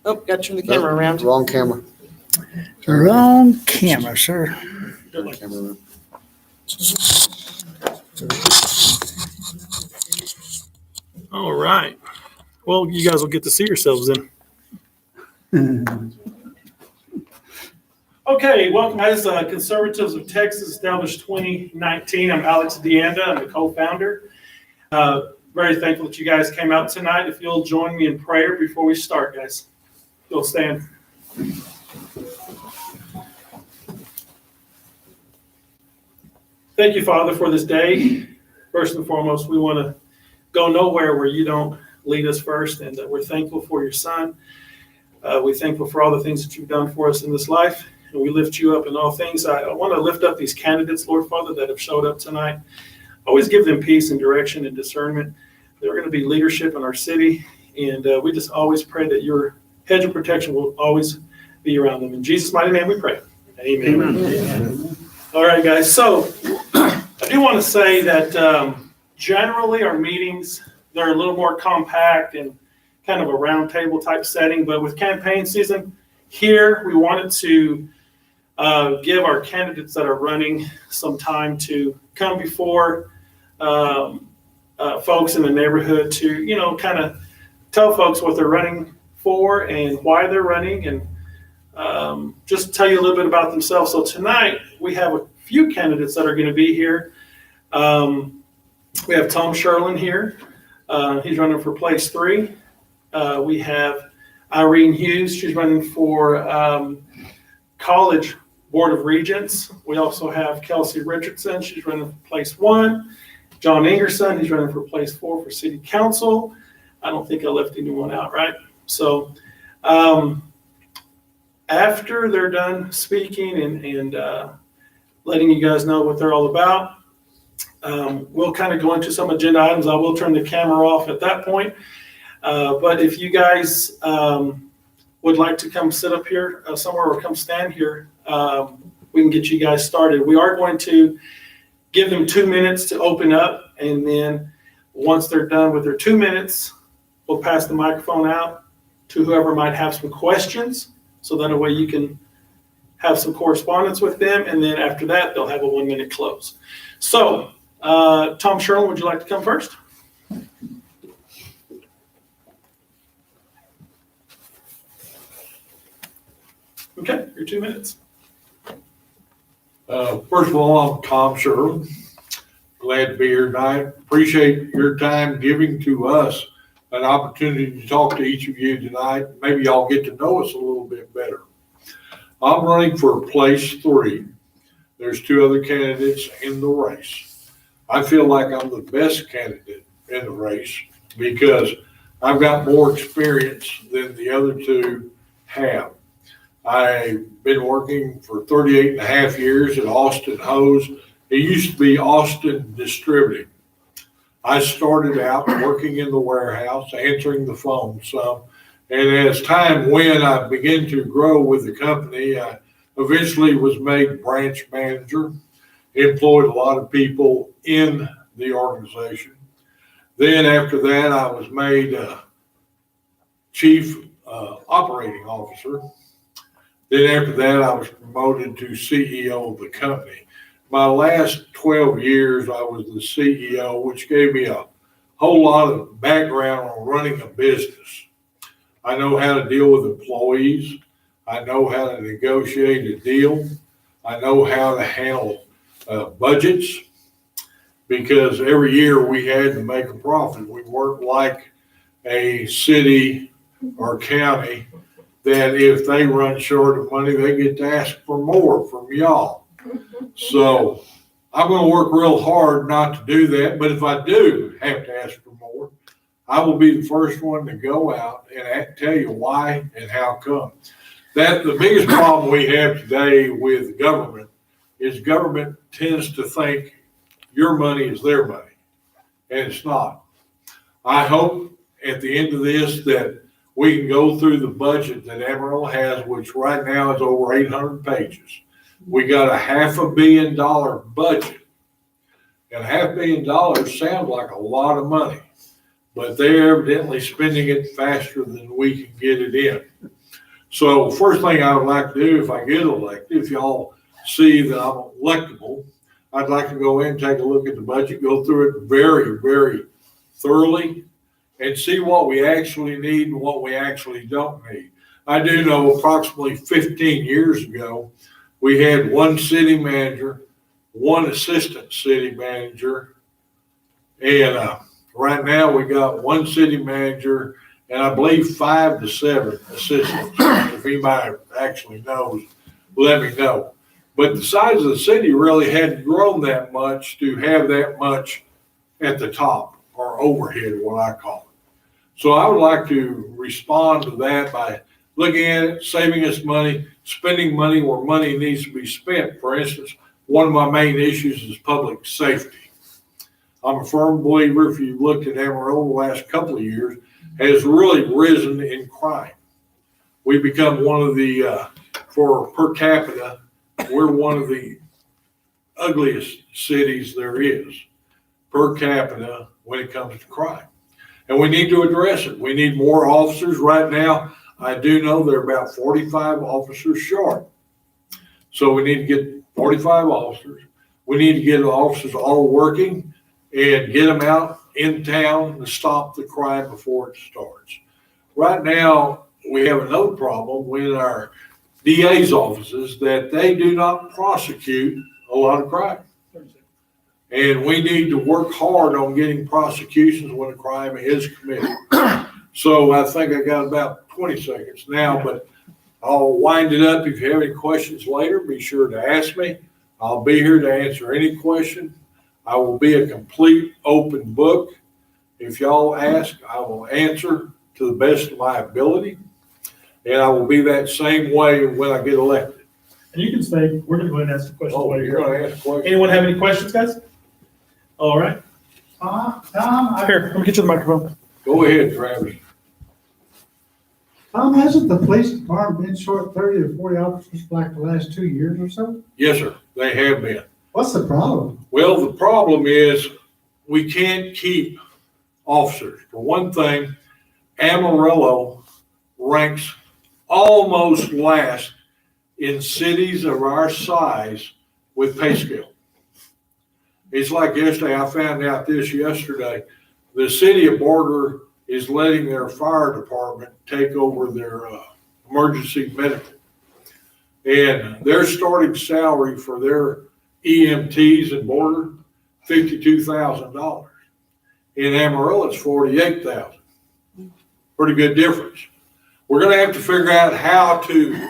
Oh, got to turn the camera around. Wrong camera. Wrong camera, sir. Wrong camera around. All right. Well, you guys will get to see yourselves then. Okay, welcome guys. Conservatism of Texas, established 2019. I'm Alex DeAnda. I'm the co-founder. Very thankful that you guys came out tonight. If you'll join me in prayer before we start, guys. You'll stand. Thank you, Father, for this day. First and foremost, we want to go nowhere where you don't lead us first, and we're thankful for your Son. We're thankful for all the things that you've done for us in this life, and we lift you up in all things. I want to lift up these candidates, Lord Father, that have showed up tonight. Always give them peace and direction and discernment. They're going to be leadership in our city, and we just always pray that your hedge of protection will always be around them. In Jesus' mighty name we pray. Amen. Amen. All right, guys. So I do want to say that generally our meetings, they're a little more compact and kind of a round table type setting. But with campaign season here, we wanted to give our candidates that are running some time to come before folks in the neighborhood to, kind of tell folks what they're running for and why they're running, and just tell you a little bit about themselves. So tonight we have a few candidates that are going to be here. We have Tom Sherlin here. He's running for place 3. We have Irene Hughes. She's running for College Board of Regents. We also have Kelsey Richardson. She's running for place 1. John Ingerson. He's running for place 4 for City Council. I don't think I left anyone out, right? So after they're done speaking and letting you guys know what they're all about, we'll kind of go into some agenda items. I will turn the camera off at that point. But if you guys would like to come sit up here somewhere or come stand here, we can get you guys started. We are going to give them 2 minutes to open up, and then once they're done with their 2 minutes, we'll pass the microphone out to whoever might have some questions, so that way you can have some correspondence with them, and then after that, they'll have a 1-minute close. So, Tom Sherlin, would you like to come first? Okay, your 2 minutes. First of all, I'm Tom Sherlin. Glad to be here tonight. Appreciate your time giving to us an opportunity to talk to each of you tonight. Maybe y'all get to know us a little bit better. I'm running for place 3. There's 2 other candidates in the race. I feel like I'm the best candidate in the race because I've got more experience than the other 2 have. I've been working for 38 and a half years at Austin Hose. It used to be Austin Distributing. I started out working in the warehouse, answering the phone some, and as time went, I began to grow with the company. I eventually was made branch manager, employed a lot of people in the organization. Then after that, I was made chief operating officer. Then after that, I was promoted to CEO of the company. My last 12 years, I was the CEO, which gave me a whole lot of background on running a business. I know how to deal with employees. I know how to negotiate a deal. I know how to handle budgets, because every year we had to make a profit. We weren't like a city or county that if they run short of money, they get to ask for more from y'all. So I'm going to work real hard not to do that. But if I do have to ask for more, I will be the first one to go out and tell you why and how come. That the biggest problem we have today with government is government tends to think your money is their money, and it's not. I hope at the end of this that we can go through the budget that Amarillo has, which right now is over 800 pages. We got a $500 million budget, and $500 million sounds like a lot of money, but they're evidently spending it faster than we can get it in. So first thing I would like to do if I get elected, if y'all see that I'm electable, I'd like to go in and take a look at the budget, go through it very, very thoroughly, and see what we actually need and what we actually don't need. I do know approximately 15 years ago, we had one city manager, one assistant city manager, and right now we got one city manager and I believe 5 to 7 assistants. If anybody actually knows, let me know. But the size of the city really hadn't grown that much to have that much at the top, or overhead, what I call it. So I would like to respond to that by looking at it, saving us money, spending money where money needs to be spent. For instance, one of my main issues is public safety. I'm a firm believer, if you've looked at Amarillo the last couple of years, has really risen in crime. We've become one of the, for per capita, we're one of the ugliest cities there is per capita when it comes to crime. And we need to address it. We need more officers. Right now, I do know they're about 45 officers short. So we need to get 45 officers. We need to get the officers all working and get them out in town to stop the crime before it starts. Right now, we have another problem with our DA's offices that they do not prosecute a lot of crime. And we need to work hard on getting prosecutions when a crime is committed. So I think I got about 20 seconds now, but I'll wind it up. If you have any questions later, be sure to ask me. I'll be here to answer any question. I will be a complete open book. If y'all ask, I will answer to the best of my ability. And I will be that same way when I get elected. And you can stay, we're gonna go ahead and ask the questions. Oh, while you're here. gonna ask questions? Anyone have any questions, guys? All right. Tom, Here, let me get you the microphone. Go ahead, Travis. hasn't the police department been short 30 to 40 officers for like the last 2 years or so? Yes, sir, they have been. What's the problem? Well, the problem is we can't keep officers. For one thing, Amarillo ranks almost last in cities of our size with pay scale. It's like yesterday, I found out this yesterday, the city of Borger is letting their fire department take over their emergency medical. And their starting salary for their EMTs in Borger, $52,000. In Amarillo, it's $48,000. Pretty good difference. We're gonna have to figure out how to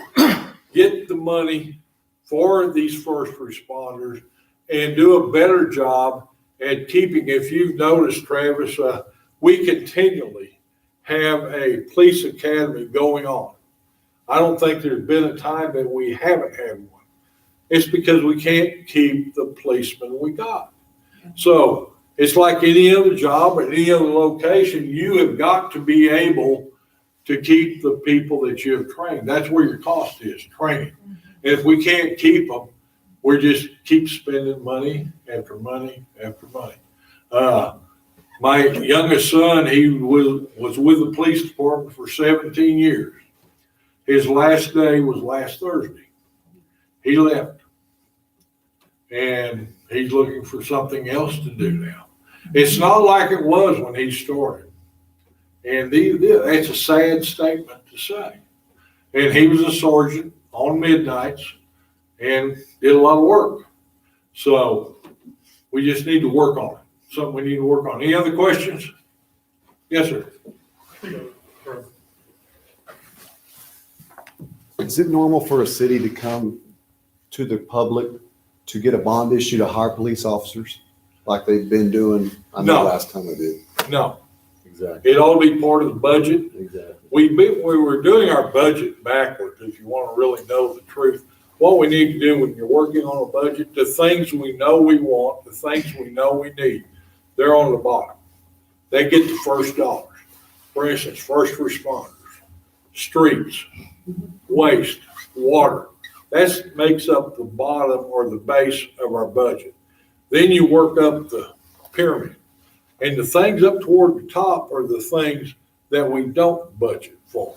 get the money for these first responders and do a better job at keeping, if you've noticed, Travis, we continually have a police academy going on. I don't think there's been a time that we haven't had one. It's because we can't keep the policemen we got. So it's like any other job or any other location, you have got to be able to keep the people that you have trained. That's where your cost is, training. And if we can't keep them, we just keep spending money after money after money. My youngest son, he was with the police department for 17 years. His last day was last Thursday. He left. And he's looking for something else to do now. It's not like it was when he started. And that's a sad statement to say. And he was a sergeant on midnights and did a lot of work. So we just need to work on it. Something we need to work on. Any other questions? Yes, sir. Is it normal for a city to come to the public to get a bond issue to hire police officers like they've been doing? I know No. last time they did. No, Exactly. it ought to be part of the budget. Exactly. We were doing our budget backwards, if you want to really know the truth. What we need to do when you're working on a budget, the things we know we want, the things we know we need, they're on the bottom. They get the first dollars. For instance, first responders, streets, waste, water. That makes up the bottom or the base of our budget. Then you work up the pyramid. And the things up toward the top are the things that we don't budget for.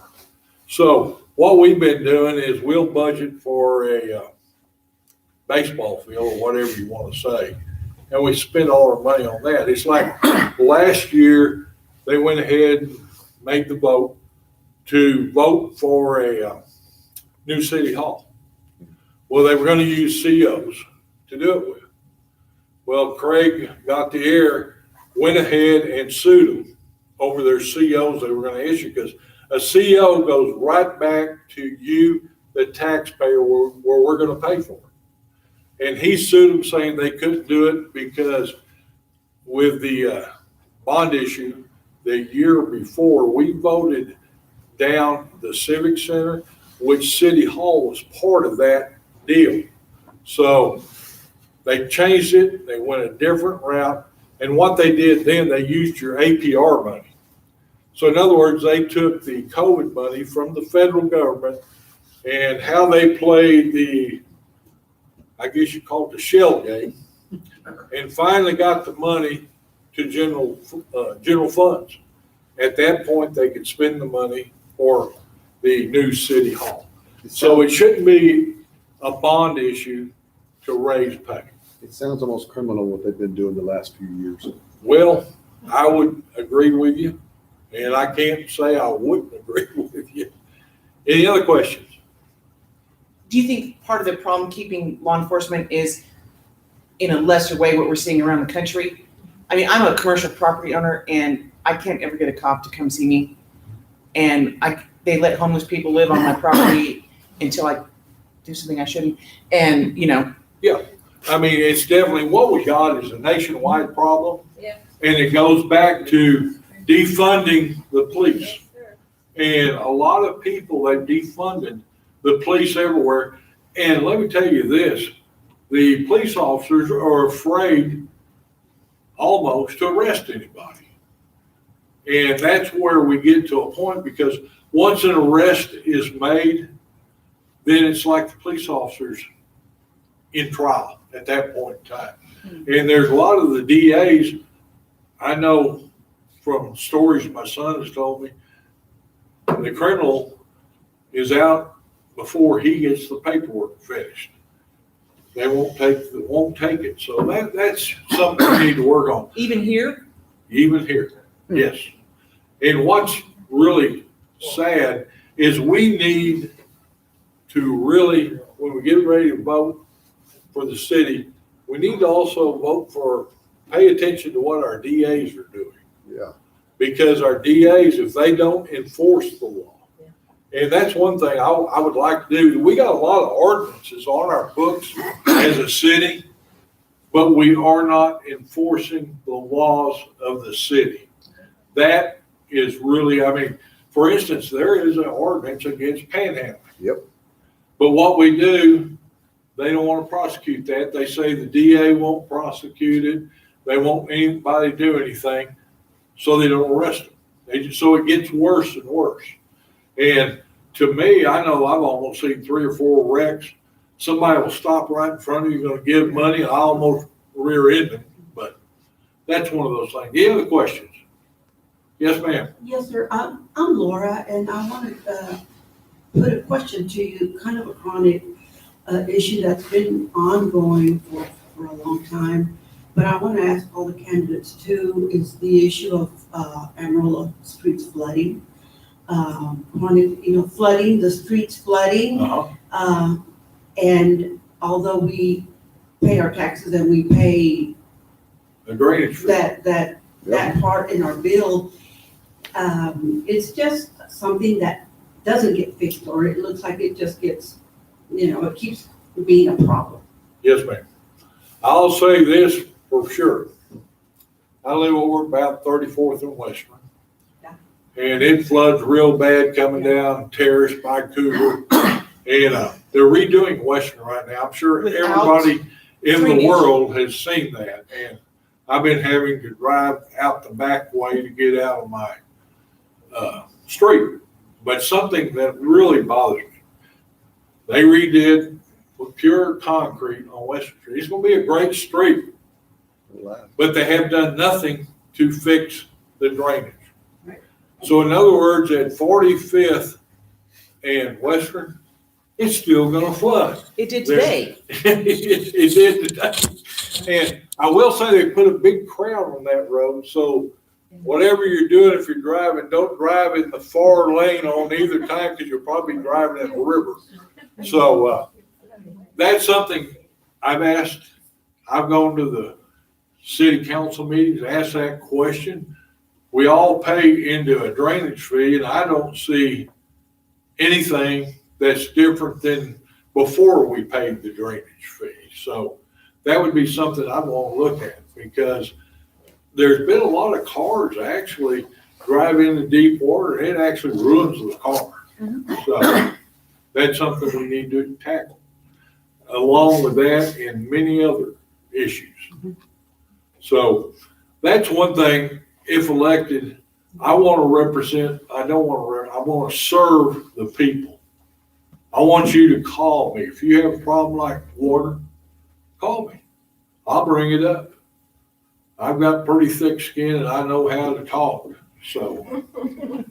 So what we've been doing is we'll budget for a baseball field or whatever you want to say, and we spend all our money on that. It's like last year, they went ahead and made the vote for a new city hall. Well, they were going to use COs to do it with. Well, Craig got the air, went ahead and sued them over their COs they were going to issue, because a CO goes right back to you, the taxpayer, where we're going to pay for it. And he sued them saying they couldn't do it because with the bond issue the year before, we voted down the Civic Center, which City Hall was part of that deal. So they changed it, they went a different route, and what they did then, they used your APR money. So in other words, they took the COVID money from the federal government and how they played the, I guess you call it the shell game, and finally got the money to general funds. At that point, they could spend the money for the new city hall. So it shouldn't be a bond issue to raise pay. It sounds almost criminal what they've been doing the last few years. Well, I would agree with you, and I can't say I wouldn't agree with you. Any other questions? Do you think part of the problem keeping law enforcement is in a lesser way what we're seeing around the country? I mean, I'm a commercial property owner and I can't ever get a cop to come see me. And they let homeless people live on my property until I do something I shouldn't. And, Yeah, I mean, it's definitely, what we got is a nationwide problem. Yeah. And it goes back to defunding the police. And a lot of people, they've defunded the police everywhere. And let me tell you this, the police officers are afraid almost to arrest anybody. And that's where we get to a point, because once an arrest is made, then it's like the police officers in trial at that point in time. And there's a lot of the DAs, I know from stories my son has told me, the criminal is out before he gets the paperwork finished. They won't take it. So that's something we need to work on. even here, Even here, yes. And what's really sad is we need to really, when we get ready to vote for the city, we need to also pay attention to what our DAs are doing. Yeah. Because our DAs, if they don't enforce the law, and that's one thing I would like to do. We got a lot of ordinances on our books as a city, but we are not enforcing the laws of the city. That is really, I mean, for instance, there is an ordinance against panhandling. Yep. But what we do, they don't want to prosecute that. They say the DA won't prosecute it. They won't anybody do anything, so they don't arrest them. So it gets worse and worse. And to me, I know I've almost seen 3 or 4 wrecks. Somebody will stop right in front of you, going to give money, and I almost rear end them. But that's one of those things. Any other questions? Yes, ma'am. Yes, sir. I'm Laura, and I wanted to put a question to you, kind of a chronic issue that's been ongoing for a long time. But I want to ask all the candidates too, is the issue of Amarillo streets flooding. Chronic, flooding, the streets flooding. And although we pay our taxes and we pay The drainage fee. that part in our bill, it's just something that doesn't get fixed, or it looks like it just gets, it keeps being a problem. Yes, ma'am. I'll say this for sure. I live over about 34th and Western. Yeah. And it floods real bad coming down Terrace by Cougar. And they're redoing Western right now. I'm sure everybody in the drainage. world has seen that. And I've been having to drive out the back way to get out of my street. But something that really bothers me, they redid with pure concrete on Western Street. It's going to be a great street, but they have done nothing to fix the drainage. Right. So in other words, at 45th and Western, it's still gonna flood. It did today. It did today. And I will say they put a big crown on that road, so whatever you're doing, if you're driving, don't drive in the far lane on either time, because you're probably driving in a river. So, that's something I've asked. I've gone to the city council meetings, asked that question. We all pay into a drainage fee, and I don't see anything that's different than before we paid the drainage fee. So that would be something I want to look at, because there's been a lot of cars actually drive into deep water, and it actually ruins the car. So that's something we need to tackle, along with that and many other issues. So that's one thing. If elected, I want to represent, I want to serve the people. I want you to call me. If you have a problem like water, call me. I'll bring it up. I've got pretty thick skin and I know how to talk. So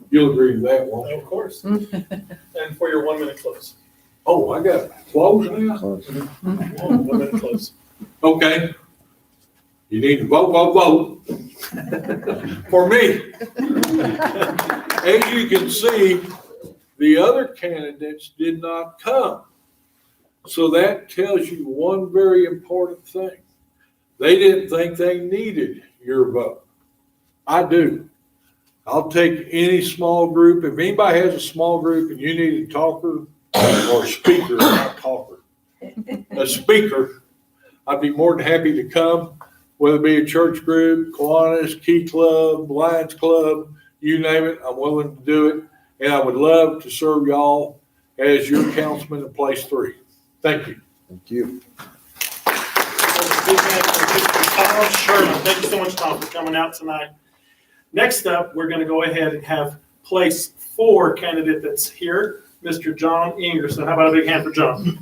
you'll agree with that, won't you? Of course. And for your 1 minute close. Oh, I got close now? 1 minute close. Okay. You need to vote. For me. As you can see, the other candidates did not come. So that tells you one very important thing. They didn't think they needed your vote. I do. I'll take any small group. If anybody has a small group and you need a talker or a speaker, not talker, a speaker, I'd be more than happy to come, whether it be a church group, Kiwanis, Key Club, Lions Club, you name it, I'm willing to do it. And I would love to serve y'all as your councilman in place 3. Thank you. Thank you. Tom Sherman. Thank you so much, Tom, for coming out tonight. Next up, we're going to go ahead and have place 4 candidate that's here, Mr. John Ingerson. How about a big hand for John?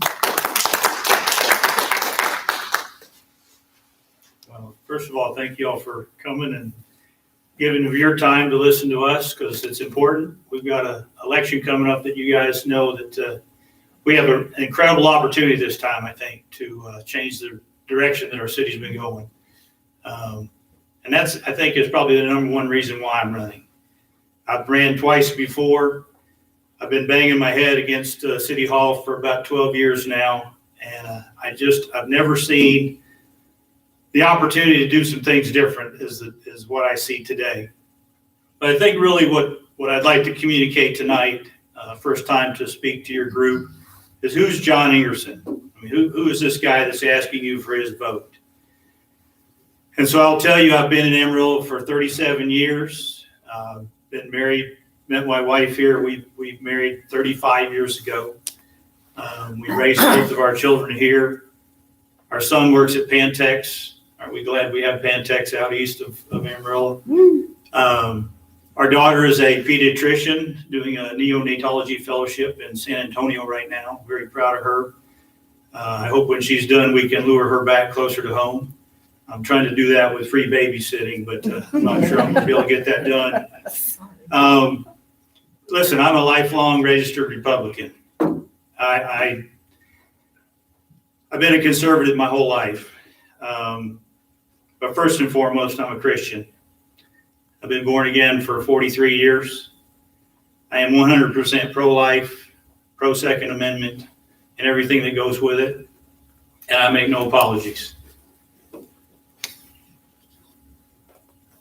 Well, first of all, thank you all for coming and giving of your time to listen to us, because it's important. We've got an election coming up that you guys know that we have an incredible opportunity this time, I think, to change the direction that our city's been going. And that's, I think, is probably the number one reason why I'm running. I've ran twice before. I've been banging my head against City Hall for about 12 years now. And I've never seen the opportunity to do some things different is what I see today. But I think really what I'd like to communicate tonight, first time to speak to your group, is who's John Ingerson? I mean, who is this guy that's asking you for his vote? And so I'll tell you, I've been in Amarillo for 37 years, been married, met my wife here. We married 35 years ago. We raised both of our children here. Our son works at Pantex. Aren't we glad we have Pantex out east of Amarillo? Our daughter is a pediatrician doing a neonatology fellowship in San Antonio right now. Very proud of her. I hope when she's done, we can lure her back closer to home. I'm trying to do that with free babysitting, but I'm not sure I'm going to be able to get that done. Listen, I'm a lifelong registered Republican. I've been a conservative my whole life. But first and foremost, I'm a Christian. I've been born again for 43 years. I am 100% pro-life, pro-Second Amendment, and everything that goes with it. And I make no apologies.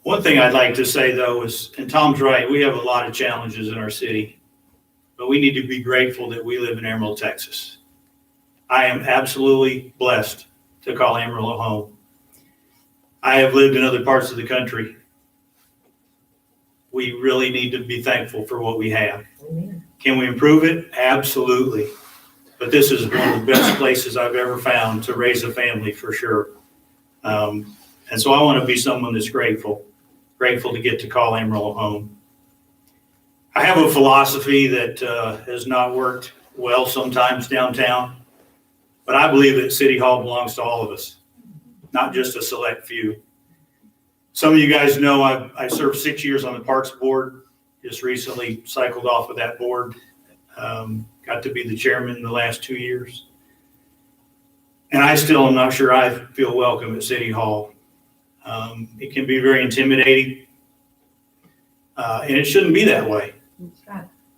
One thing I'd like to say, though, is, and Tom's right, we have a lot of challenges in our city, but we need to be grateful that we live in Amarillo, Texas. I am absolutely blessed to call Amarillo home. I have lived in other parts of the country. We really need to be thankful for what we have. Amen. Can we improve it? Absolutely. But this is one of the best places I've ever found to raise a family, for sure. And so I want to be someone that's grateful to get to call Amarillo home. I have a philosophy that has not worked well sometimes downtown, but I believe that City Hall belongs to all of us, not just a select few. Some of you guys know I served 6 years on the Parks Board, just recently cycled off of that board. Got to be the chairman in the last 2 years. And I still am not sure I feel welcome at City Hall. It can be very intimidating, and it shouldn't be that way.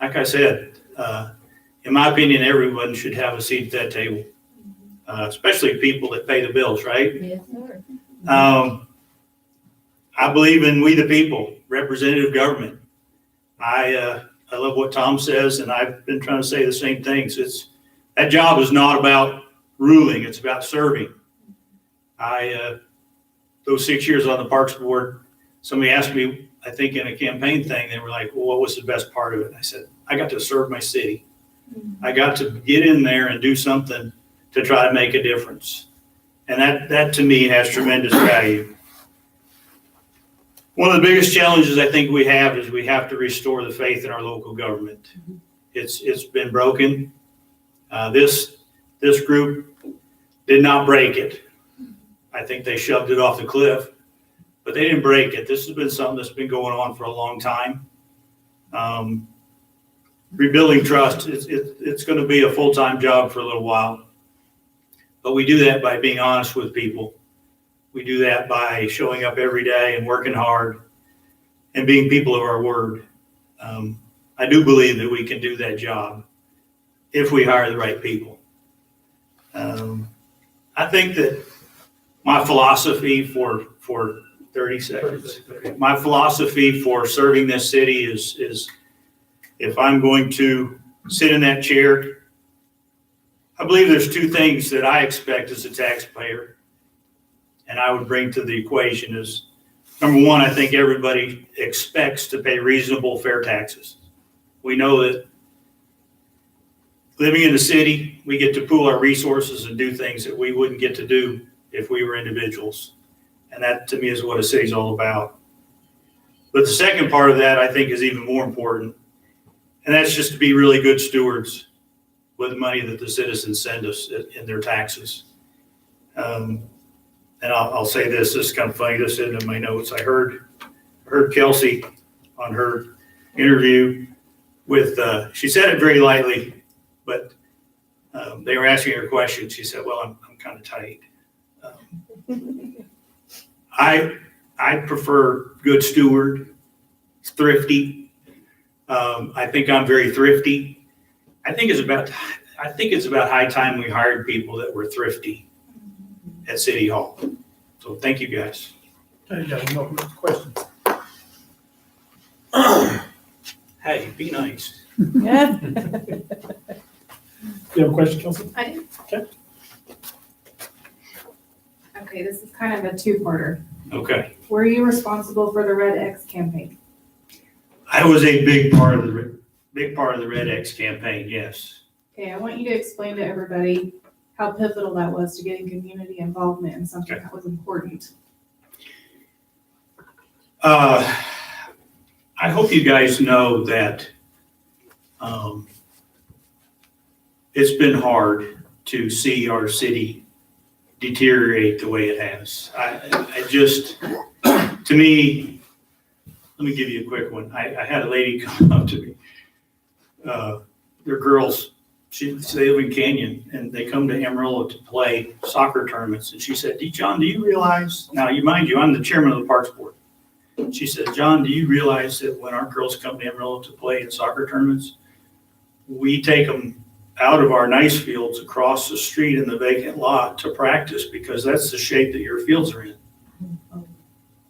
Like I said, in my opinion, everyone should have a seat at that table, especially people that pay the bills, right? Yes, sir. I believe in we the people, representative government. I love what Tom says, and I've been trying to say the same things. That job is not about ruling, it's about serving. Those 6 years on the Parks Board, somebody asked me, I think in a campaign thing, they were like, well, what was the best part of it? And I said, I got to serve my city. I got to get in there and do something to try to make a difference. And that to me has tremendous value. One of the biggest challenges I think we have is we have to restore the faith in our local government. It's been broken. This group did not break it. I think they shoved it off the cliff, but they didn't break it. This has been something that's been going on for a long time. Rebuilding trust, it's going to be a full-time job for a little while, but we do that by being honest with people. We do that by showing up every day and working hard and being people of our word. I do believe that we can do that job if we hire the right people. I think that my philosophy for 30 seconds, my philosophy for serving this city is if I'm going to sit in that chair, I believe there's two things that I expect as a taxpayer and I would bring to the equation is, number one, I think everybody expects to pay reasonable, fair taxes. We know that living in the city, we get to pool our resources and do things that we wouldn't get to do if we were individuals. And that to me is what a city's all about. But the second part of that I think is even more important. And that's just to be really good stewards with the money that the citizens send us in their taxes. And I'll say this is kind of funny, this isn't in my notes. I heard Kelsey on her interview with, she said it very lightly, but they were asking her questions. She said, well, I'm kind of tight. I prefer good steward, thrifty. I think I'm very thrifty. I think it's about high time we hired people that were thrifty at City Hall. So thank you guys. No questions. Hey, be nice. Yeah. You have a question, Kelsey? I do. Okay. Okay, this is kind of a two-parter. Okay. Were you responsible for the Red X campaign? I was a big part of the Red X campaign, yes. Okay, I want you to explain to everybody how pivotal that was to getting community involvement in something that was important. I hope you guys know that it's been hard to see our city deteriorate the way it has. I just, to me, let me give you a quick one. I had a lady come up to me. They're girls. They live in Canyon, and they come to Amarillo to play soccer tournaments. And she said, John, do you realize, now mind you, I'm the chairman of the Parks Board. She said, John, do you realize that when our girls come to Amarillo to play in soccer tournaments, we take them out of our nice fields across the street in the vacant lot to practice because that's the shape that your fields are in.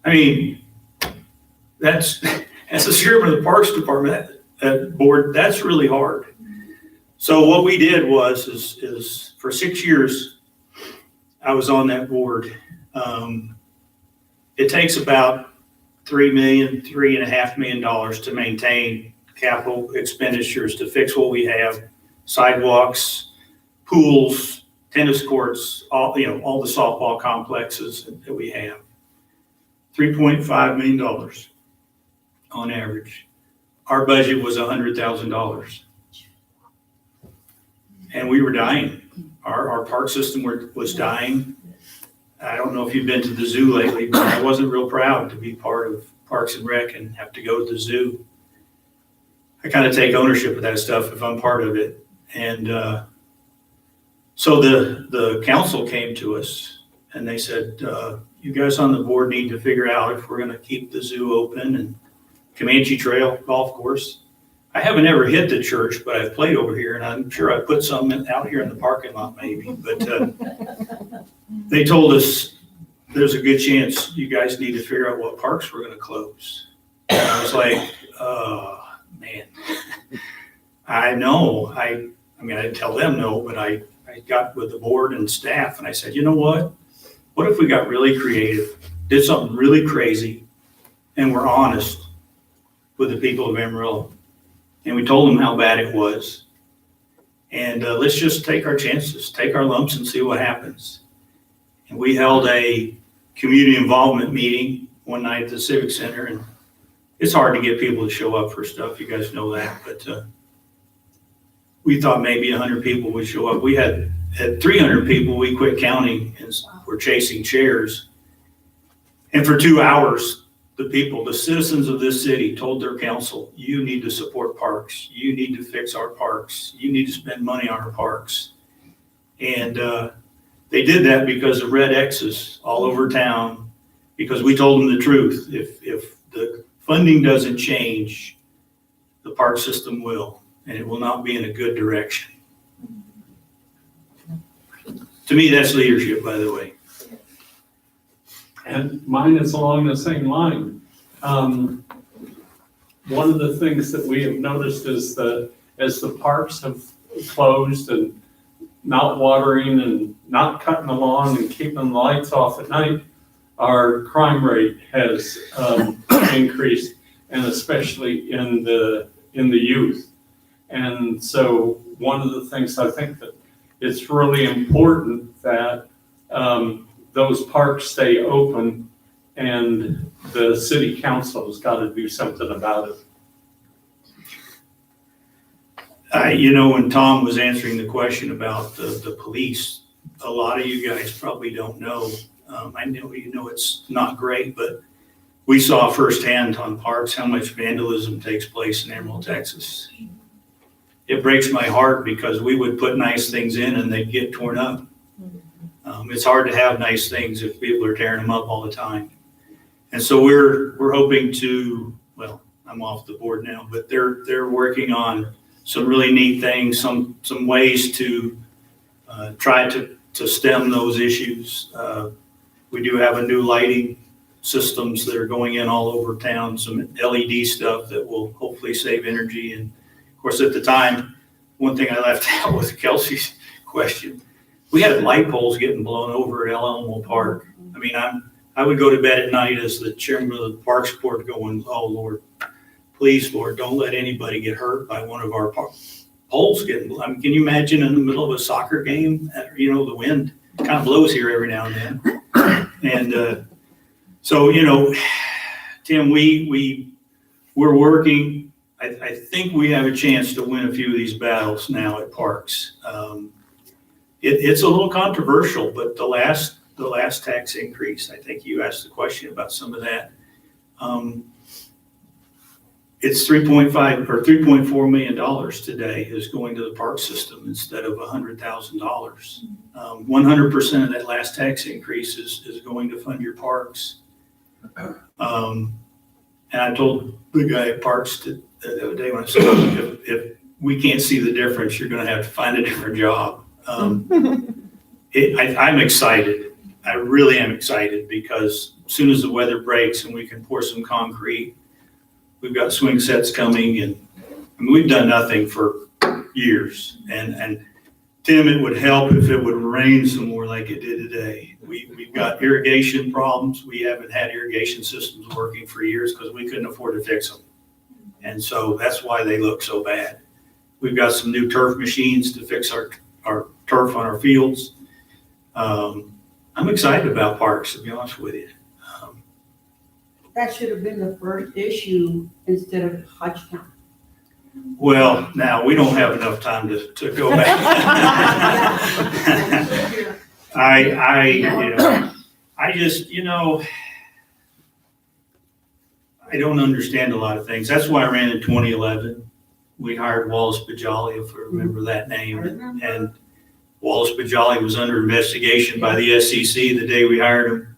I mean, that's as the chairman of the Parks Department board, that's really hard. So what we did is for 6 years, I was on that board. It takes about $3.5 million to maintain capital expenditures to fix what we have, sidewalks, pools, tennis courts, all the softball complexes that we have. $3.5 million on average. Our budget was $100,000. And we were dying. Our park system was dying. I don't know if you've been to the zoo lately, but I wasn't real proud to be part of Parks and Rec and have to go to the zoo. I kind of take ownership of that stuff if I'm part of it. And so the council came to us and they said, you guys on the board need to figure out if we're going to keep the zoo open and Comanche Trail golf course. I haven't ever hit the church, but I've played over here, and I'm sure I put some out here in the parking lot maybe. But they told us there's a good chance you guys need to figure out what parks we're going to close. And I was like, man, I know. I mean, I didn't tell them no, but I got with the board and staff, and I said, you know what? What if we got really creative, did something really crazy, and we're honest with the people of Amarillo? And we told them how bad it was. And let's just take our chances, take our lumps and see what happens. And we held a community involvement meeting one night at the Civic Center. And it's hard to get people to show up for stuff. You guys know that. But we thought maybe 100 people would show up. We had 300 people. We quit counting and were chasing chairs. And for 2 hours, the citizens of this city told their council, you need to support parks. You need to fix our parks. You need to spend money on our parks. And they did that because of red X's all over town, because we told them the truth. If the funding doesn't change, the park system will, and it will not be in a good direction. To me, that's leadership, by the way. And mine is along the same line. One of the things that we have noticed is that as the parks have closed and not watering and not cutting the lawn and keeping the lights off at night, our crime rate has increased, and especially in the youth. And so one of the things I think that it's really important that those parks stay open, and the city council has got to do something about it. When Tom was answering the question about the police, a lot of you guys probably don't know. I know it's not great, but we saw firsthand on parks how much vandalism takes place in Amarillo, Texas. It breaks my heart because we would put nice things in and they'd get torn up. It's hard to have nice things if people are tearing them up all the time. And so we're hoping to, well, I'm off the board now, but they're working on some really neat things, some ways to try to stem those issues. We do have a new lighting systems that are going in all over town, some LED stuff that will hopefully save energy. And of course, at the time, one thing I left out was Kelsey's question. We had light poles getting blown over at El Alamo Park. I mean, I would go to bed at night as the chairman of the Parks Board going, oh, Lord, please, Lord, don't let anybody get hurt by one of our poles getting, I mean, can you imagine in the middle of a soccer game, the wind kind of blows here every now and then. And so, Tim, we're working. I think we have a chance to win a few of these battles now at parks. It's a little controversial, but the last tax increase, I think you asked the question about some of that. It's $3.5 or $3.4 million today is going to the park system instead of $100,000. 100% of that last tax increase is going to fund your parks. And I told the guy at Parks the other day when I said, if we can't see the difference, you're going to have to find a different job. I'm excited. I really am excited because as soon as the weather breaks and we can pour some concrete, we've got swing sets coming, and I mean, we've done nothing for years. And Tim, it would help if it would rain some more like it did today. We've got irrigation problems. We haven't had irrigation systems working for years because we couldn't afford to fix them. And so that's why they look so bad. We've got some new turf machines to fix our turf on our fields. I'm excited about parks, to be honest with you. That should have been the first issue instead of Hodgetown. Well, now we don't have enough time to go back. I just, I don't understand a lot of things. That's why I ran in 2011. we hired Wallace Bajali, if you remember that name. And Wallace Bajali was under investigation by the SEC the day we hired him.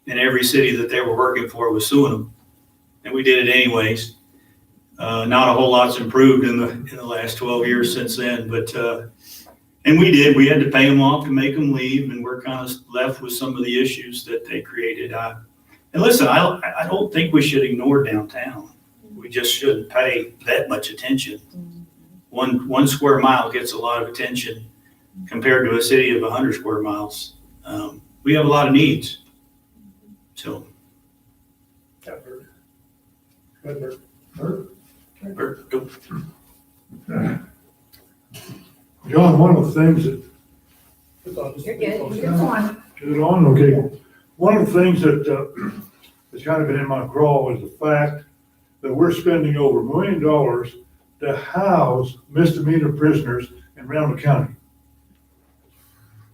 And every city that they were working for was suing them. And we did it anyways. Not a whole lot's improved in the last 12 years since then, but and we did. We had to pay them off to make them leave, and we're kind of left with some of the issues that they created. And listen, I don't think we should ignore downtown. We just shouldn't pay that much attention. One square mile gets a lot of attention compared to a city of 100 square miles. We have a lot of needs. So. John, one of the things that. You're good. You're on. Is it on? Okay. One of the things that has kind of been in my crawl is the fact that we're spending over $1 million to house misdemeanor prisoners in Randall County.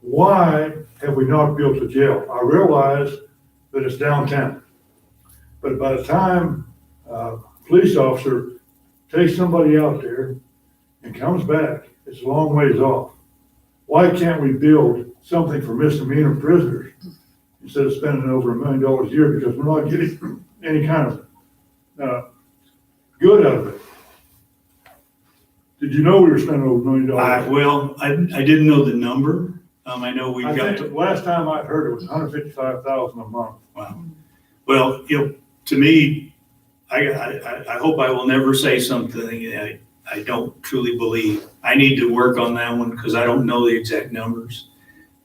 Why have we not built a jail? I realize that it's downtown, but by the time a police officer takes somebody out there and comes back, it's a long ways off. Why can't we build something for misdemeanor prisoners instead of spending over $1 million a year, because we're not getting any kind of good out of it? Did you know we were spending over $1 million? Well, I didn't know the number. I know we've I got think last time I heard it was $155,000 a month. Wow. Well, to me, I hope I will never say something I don't truly believe. I need to work on that one because I don't know the exact numbers.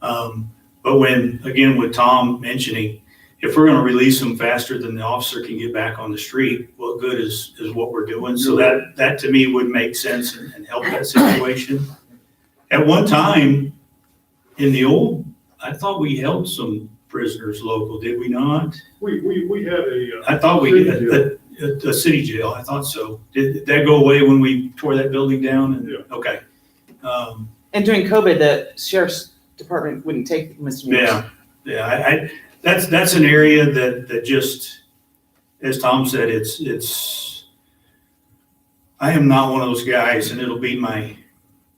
But with Tom mentioning, if we're going to release them faster than the officer can get back on the street, what good is what we're doing? So that to me would make sense and help that situation. At one time, in the old, I thought we held some prisoners local, did we not? We had I thought we did a city jail. I thought so. Did that go away when we tore that building down? Yeah. Okay. And during COVID, the sheriff's department wouldn't take misdemeanors. Yeah. That's an area that just, as Tom said, it's. I am not one of those guys, and it'll be my.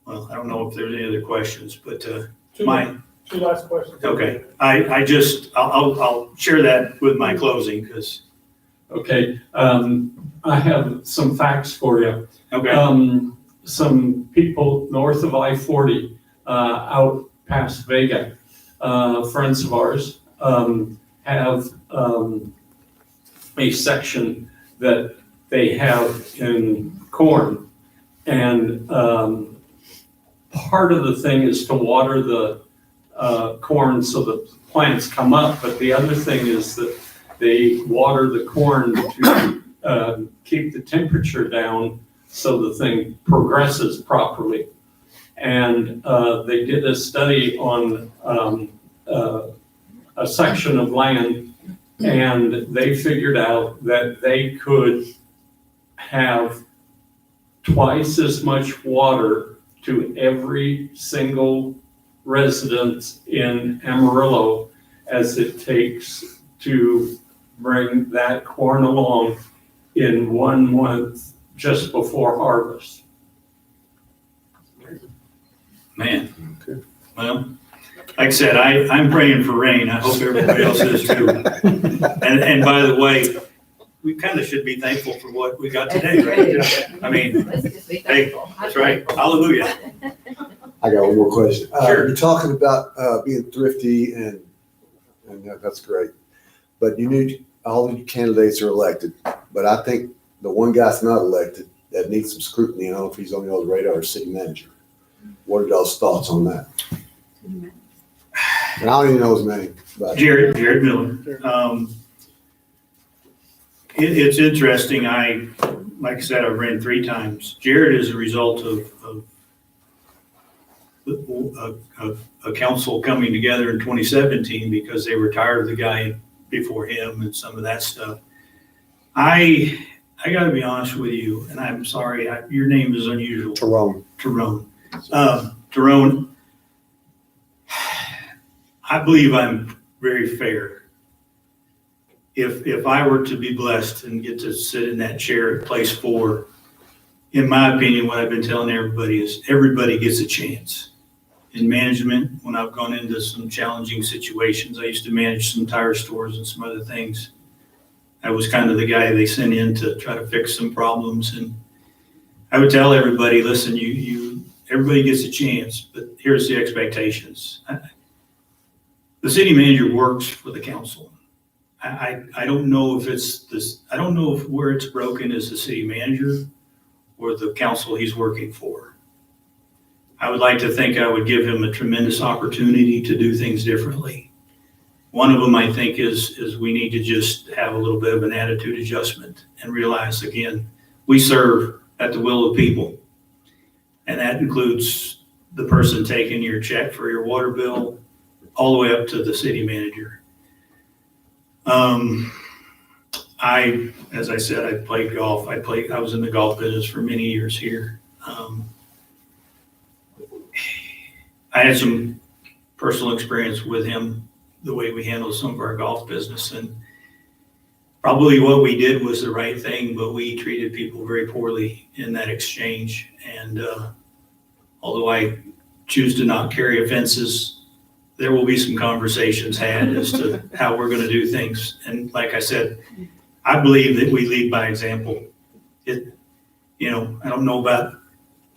Well, I don't know if there's any other questions, but two last questions. Okay. I'll share that with my closing because. Okay, I have some facts for you. Okay. Some people north of I-40, out past Vega, friends of ours, have a section that they have in corn. And part of the thing is to water the corn so the plants come up, but the other thing is that they water the corn to keep the temperature down so the thing progresses properly. And they did a study on a section of land, and they figured out that they could have twice as much water to every single resident in Amarillo as it takes to bring that corn along in 1 month just before harvest. Man. Well, like I said, I'm praying for rain. I hope everybody else is too. And by the way, we kind of should be thankful for what we got today, right? I mean, Let's just be hey, thankful. that's right. Hallelujah. I got one more question. Sure. You're talking about being thrifty and that's great. But you need, all the candidates are elected, but I think the one guy's not elected that needs some scrutiny. I don't know if he's on y'all's radar, city manager. What are y'all's thoughts on that? And I don't even know his name. But Jared Miller. It's interesting. Like I said, I've ran 3 times. Jared is a result of a council coming together in 2017 because they were tired of the guy before him and some of that stuff. I got to be honest with you, and I'm sorry, your name is unusual. Tyrone. Tyrone, I believe I'm very fair. If I were to be blessed and get to sit in that chair at place 4, in my opinion, what I've been telling everybody is everybody gets a chance. In management, when I've gone into some challenging situations, I used to manage some tire stores and some other things. I was kind of the guy they sent in to try to fix some problems. And I would tell everybody, listen, everybody gets a chance, but here's the expectations. The city manager works for the council. I don't know if it's this, I don't know if where it's broken is the city manager or the council he's working for. I would like to think I would give him a tremendous opportunity to do things differently. One of them, I think, is we need to just have a little bit of an attitude adjustment and realize, again, we serve at the will of people. And that includes the person taking your check for your water bill, all the way up to the city manager. As I said, I played golf. I was in the golf business for many years here. I had some personal experience with him, the way we handled some of our golf business, and probably what we did was the right thing, but we treated people very poorly in that exchange. And although I choose to not carry offenses, there will be some conversations had as to how we're going to do things. And like I said, I believe that we lead by example. I don't know about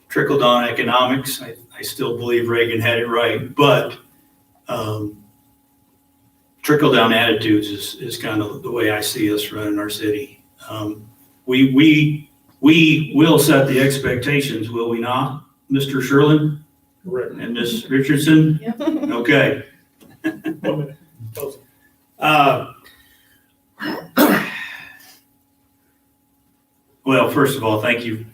trickle-down economics. I still believe Reagan had it right, but trickle-down attitudes is kind of the way I see us running our city. We will set the expectations, will we not, Mr. Sherlin? Correct. And Ms. Richardson? Yep. Okay. 1 minute. Close. Well, first of all, thank you.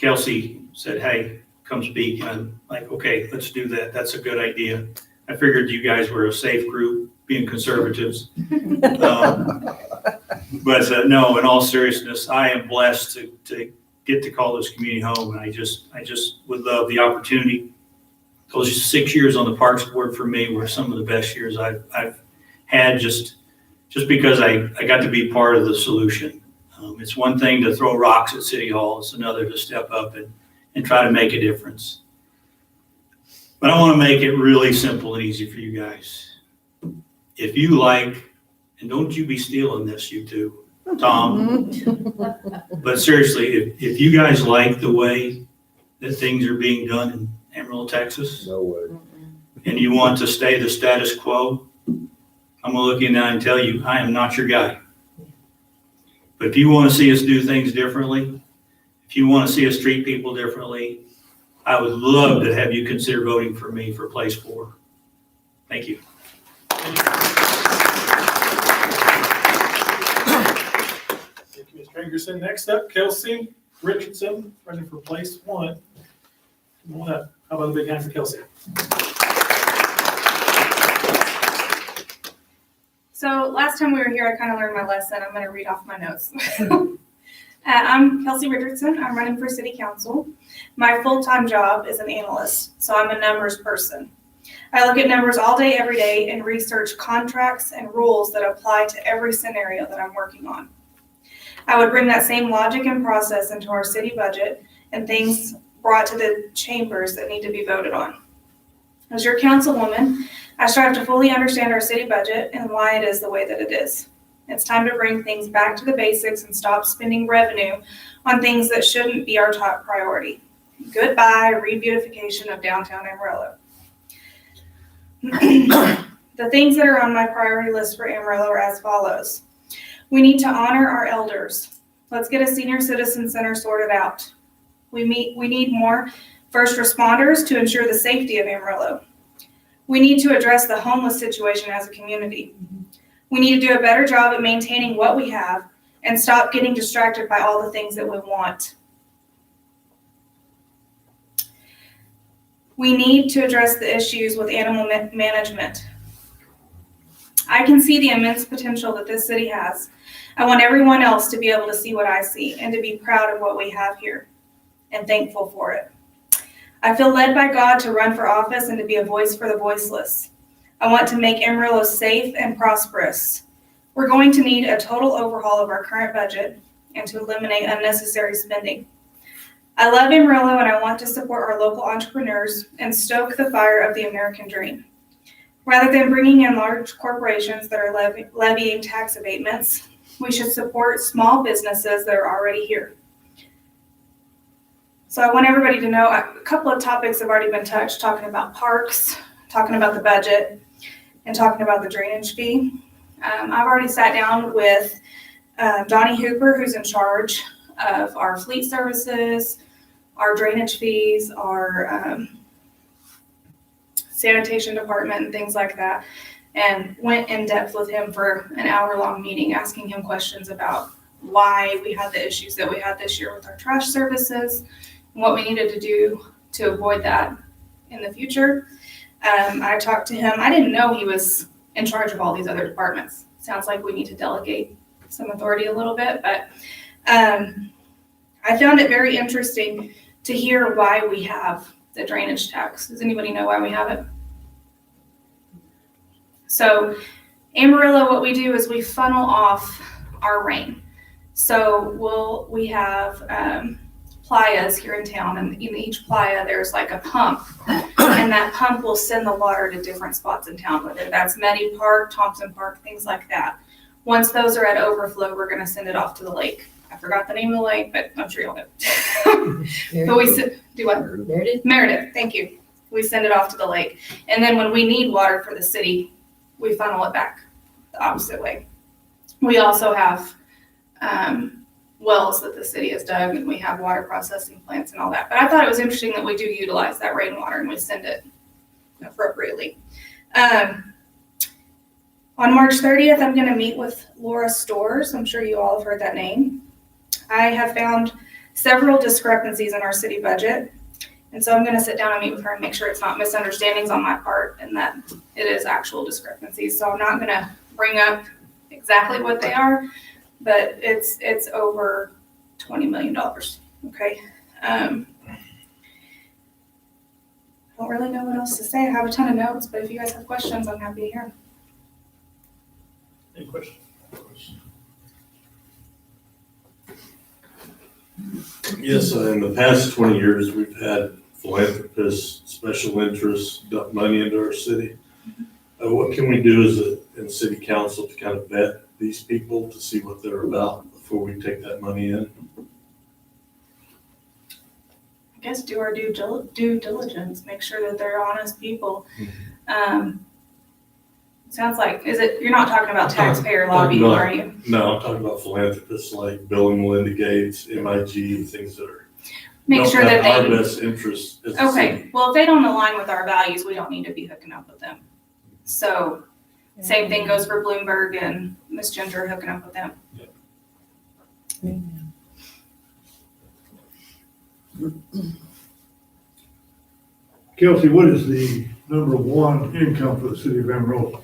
Kelsey said, hey, come speak. And I'm like, okay, let's do that. That's a good idea. I figured you guys were a safe group, being conservatives. But no, in all seriousness, I am blessed to get to call this community home. And I just would love the opportunity. Those 6 years on the Parks Board for me were some of the best years I've had just because I got to be part of the solution. It's one thing to throw rocks at City Hall. It's another to step up and try to make a difference. But I want to make it really simple and easy for you guys. If you like, and don't you be stealing this, you two, Tom. But seriously, if you guys like the way that things are being done in Amarillo, Texas, No way. and you want to stay the status quo, I'm going to look you in the eye and tell you, I am not your guy. But if you want to see us do things differently, if you want to see us treat people differently, I would love to have you consider voting for me for place 4. Thank you. Thank you, Ms. Strangerson. Next up, Kelsey Richardson, running for place 1. Come on up. How about a big hand for Kelsey? So last time we were here, I kind of learned my lesson. I'm going to read off my notes. I'm Kelsey Richardson. I'm running for city council. My full-time job is an analyst, so I'm a numbers person. I look at numbers all day, every day, and research contracts and rules that apply to every scenario that I'm working on. I would bring that same logic and process into our city budget and things brought to the chambers that need to be voted on. As your councilwoman, I strive to fully understand our city budget and why it is the way that it is. It's time to bring things back to the basics and stop spending revenue on things that shouldn't be our top priority. Goodbye re-beautification of downtown Amarillo. The things that are on my priority list for Amarillo are as follows. We need to honor our elders. Let's get a senior citizen center sorted out. We need more first responders to ensure the safety of Amarillo. We need to address the homeless situation as a community. We need to do a better job at maintaining what we have and stop getting distracted by all the things that we want. We need to address the issues with animal management. I can see the immense potential that this city has. I want everyone else to be able to see what I see and to be proud of what we have here and thankful for it. I feel led by God to run for office and to be a voice for the voiceless. I want to make Amarillo safe and prosperous. We're going to need a total overhaul of our current budget and to eliminate unnecessary spending. I love Amarillo and I want to support our local entrepreneurs and stoke the fire of the American dream. Rather than bringing in large corporations that are levying tax abatements, we should support small businesses that are already here. So I want everybody to know a couple of topics have already been touched, talking about parks, talking about the budget, and talking about the drainage fee. I've already sat down with Donnie Hooper, who's in charge of our fleet services, our drainage fees, our sanitation department, and things like that, and went in depth with him for an hour-long meeting, asking him questions about why we had the issues that we had this year with our trash services, and what we needed to do to avoid that in the future. I talked to him. I didn't know he was in charge of all these other departments. Sounds like we need to delegate some authority a little bit, but I found it very interesting to hear why we have the drainage tax. Does anybody know why we have it? So Amarillo, what we do is we funnel off our rain. So we have playas here in town, and in each playa there's like a pump, and that pump will send the water to different spots in town, whether that's Meddy Park, Thompson Park, things like that. Once those are at overflow, we're gonna send it off to the lake. I forgot the name of the lake, but I'm sure you'll know. But we do what? Meredith, thank you. We send it off to the lake. And then when we need water for the city, we funnel it back the opposite way. We also have wells that the city has dug, and we have water processing plants and all that. But I thought it was interesting that we do utilize that rainwater and we send it appropriately. On March 30th, I'm going to meet with Laura Stores. I'm sure you all have heard that name. I have found several discrepancies in our city budget. And so I'm going to sit down and meet with her and make sure it's not misunderstandings on my part and that it is actual discrepancies. So I'm not going to bring up exactly what they are, but it's over $20 million. Okay. I don't really know what else to say. I have a ton of notes, but if you guys have questions, I'm happy to hear. Any questions? Yes, in the past 20 years, we've had philanthropists, special interests dump money into our city. What can we do in city council to kind of vet these people to see what they're about before we take that money in? I guess do our due diligence, make sure that they're honest people. Sounds like, you're not talking about taxpayer lobbying, are you? No, I'm talking about philanthropists like Bill and Melinda Gates, MIG, things that are Make sure that our they, best interest as a okay, city. well, if they don't align with our values, we don't need to be hooking up with them. So, same thing goes for Bloomberg and Miss Ginger hooking up with them. Kelsey, what is the number one income for the city of Amarillo?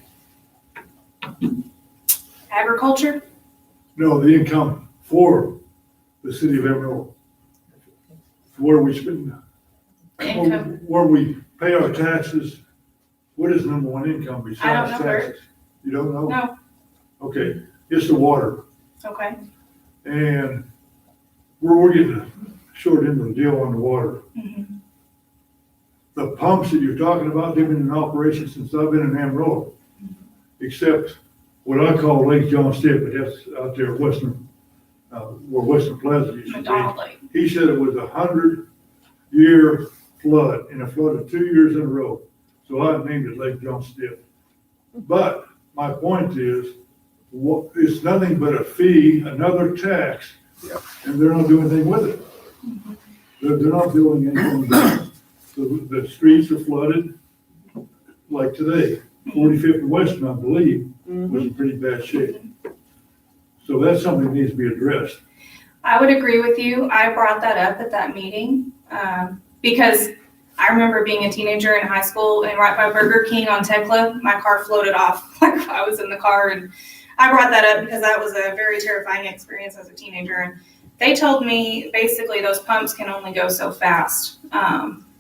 Agriculture, No, the income for the city of Amarillo. Where we spend, income, where we pay our taxes, what is number one income besides I don't know, Bert. taxes? You don't know? No. Okay, it's the water. Okay. And we're getting a short end of the deal on the water. Mhm. The pumps that you're talking about, they've been in operation since I've been in Amarillo. Except what I call Lake John Stitt, but that's out there western, where Western Plaza used to McDonald be. Lake. He said it was 100-year flood, and it flooded 2 years in a row. So I named it Lake John Stitt. But my point is, it's nothing but a fee, another tax, and they're not doing anything with it. They're not building anything with it. So the streets are flooded, like today, 45th and Western, I believe, was in pretty bad shape. So that's something that needs to be addressed. I would agree with you. I brought that up at that meeting because I remember being a teenager in high school and right by Burger King on Tekla, my car floated off. Like I was in the car, and I brought that up because that was a very terrifying experience as a teenager. And they told me basically those pumps can only go so fast.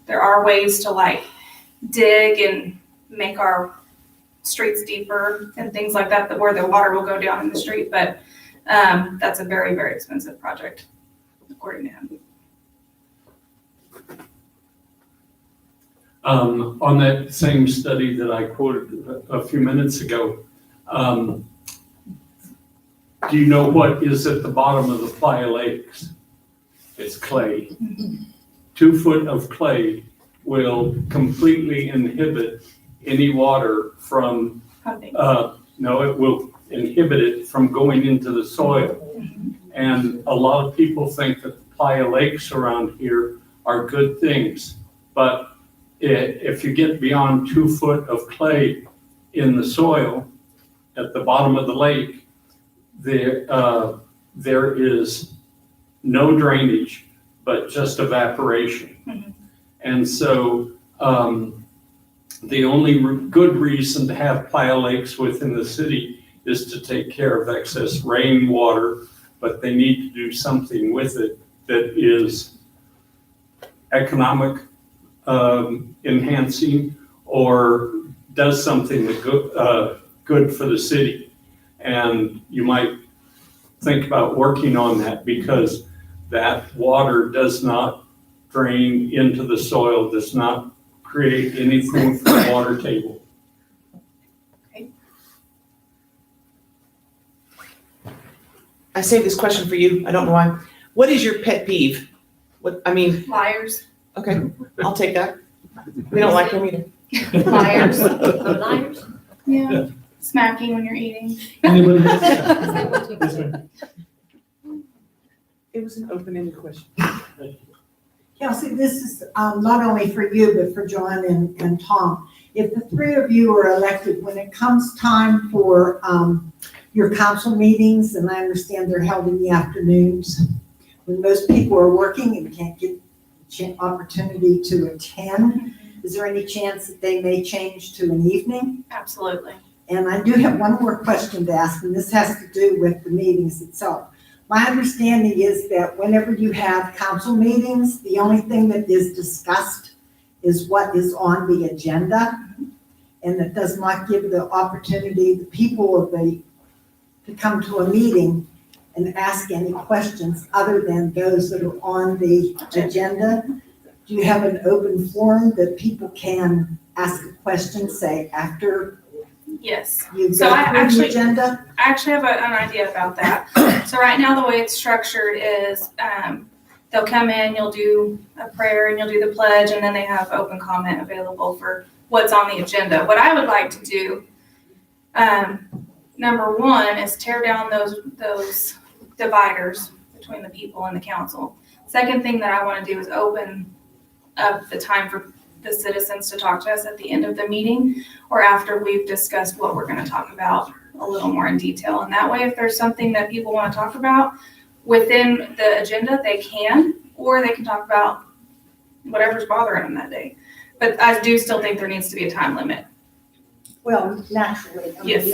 There are ways to like dig and make our streets deeper and things like that, where the water will go down in the street. But that's a very, very expensive project, according to him. On that same study that I quoted a few minutes ago, do you know what is at the bottom of the Playa Lakes? It's clay. 2 foot of clay will completely inhibit any water from, no, it will inhibit it from going into the soil. And a lot of people think that the Playa Lakes around here are good things. But if you get beyond 2 foot of clay in the soil at the bottom of the lake, there is no drainage, but just evaporation. And so the only good reason to have Playa Lakes within the city is to take care of excess rainwater, but they need to do something with it that is economic enhancing or does something that good for the city. And you might think about working on that, because that water does not drain into the soil, does not create anything for the water table. I saved this question for you. I don't know why. What is your pet peeve? Liars. Okay, I'll take that. We don't like them either. Liars. Liars. Yeah. Smacking when you're eating. It was an open-ended question. Kelsey, this is not only for you, but for John and Tom. If the three of you are elected, when it comes time for your council meetings, and I understand they're held in the afternoons, when most people are working and can't get the opportunity to attend, is there any chance that they may change to an evening? Absolutely. And I do have one more question to ask, and this has to do with the meetings itself. My understanding is that whenever you have council meetings, the only thing that is discussed is what is on the agenda, and it does not give the opportunity, the people to come to a meeting and ask any questions other than those that are on the agenda. Do you have an open forum that people can ask a question, say, after Yes. you So go I through the agenda? I actually have an idea about that. So right now, the way it's structured is they'll come in, you'll do a prayer and you'll do the pledge, and then they have open comment available for what's on the agenda. What I would like to do, number one, is tear down those dividers between the people and the council. Second thing that I want to do is open up the time for the citizens to talk to us at the end of the meeting or after we've discussed what we're going to talk about a little more in detail. And that way, if there's something that people want to talk about within the agenda, they can, or they can talk about whatever's bothering them that day. But I do still think there needs to be a time limit. Well, naturally. Yes.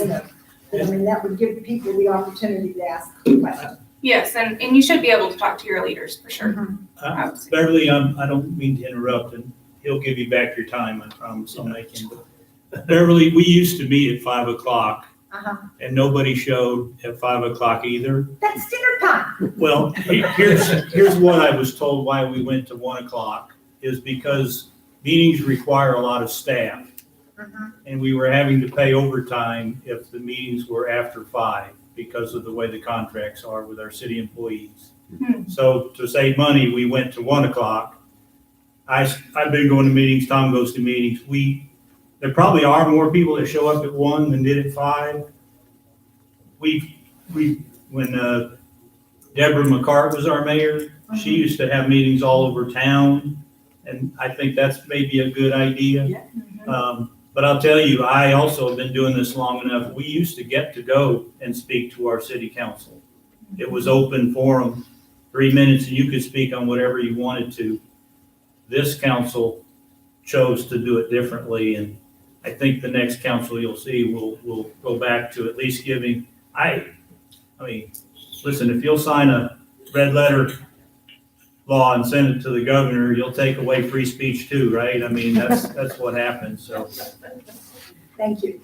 That would give people the opportunity to ask questions. Yes, and you should be able to talk to your leaders for sure. Beverly, I don't mean to interrupt, and he'll give you back your time, I promise I'll make him. Beverly, we used to meet at 5 o'clock, and nobody showed at 5 o'clock either. That's dinner time. Well, here's what I was told why we went to 1 o'clock, is because meetings require a lot of staff. And we were having to pay overtime if the meetings were after 5 because of the way the contracts are with our city employees. So to save money, we went to 1 o'clock. I've been going to meetings, Tom goes to meetings. There probably are more people that show up at 1 than did at 5. When Deborah McCart was our mayor, she used to have meetings all over town, and I think that's maybe a good idea. But I'll tell you, I also have been doing this long enough. We used to get to go and speak to our city council. It was open forum, 3 minutes, and you could speak on whatever you wanted to. This council chose to do it differently, and I think the next council you'll see will go back to at least giving. I mean, listen, if you'll sign a red letter law and send it to the governor, you'll take away free speech too, right? I mean, that's what happens. So, Thank you.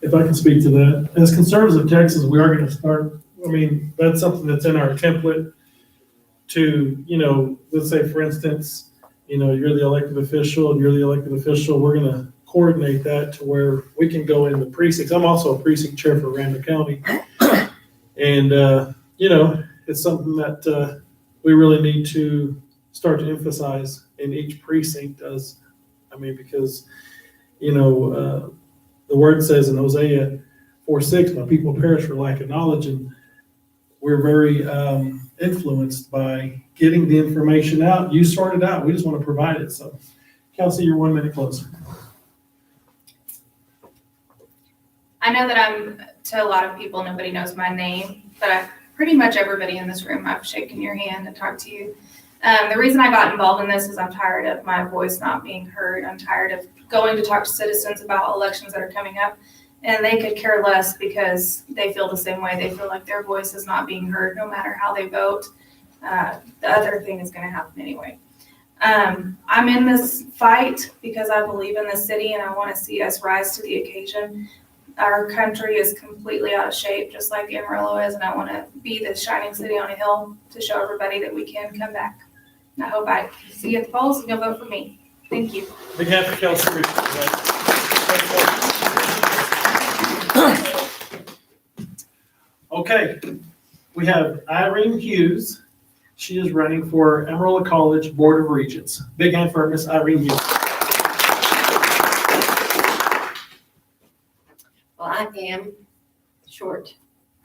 If I can speak to that, as conservatives of Texas, we are going to start. I mean, that's something that's in our template. To let's say, for instance, you're the elected official and you're the elected official. We're going to coordinate that to where we can go in the precincts. I'm also a precinct chair for Randall County. And, it's something that we really need to start to emphasize in each precinct does. Because, the word says in Hosea 4:6, my people perish for lack of knowledge. And we're very influenced by getting the information out. You sort it out. We just want to provide it. So, Kelsey, you're 1 minute closer. I know that to a lot of people, nobody knows my name, but pretty much everybody in this room, I've shaken your hand and talked to you. The reason I got involved in this is I'm tired of my voice not being heard. I'm tired of going to talk to citizens about elections that are coming up, and they could care less because they feel the same way. They feel like their voice is not being heard no matter how they vote. The other thing is going to happen anyway. I'm in this fight because I believe in the city and I want to see us rise to the occasion. Our country is completely out of shape, just like Amarillo is, and I want to be the shining city on a hill to show everybody that we can come back. I hope I see you at the polls and you'll vote for me. Thank you. Big hand for Kelsey. Okay, we have Irene Hughes. She is running for Amarillo College Board of Regents. Big hand for Miss Irene Hughes. Well, I am short,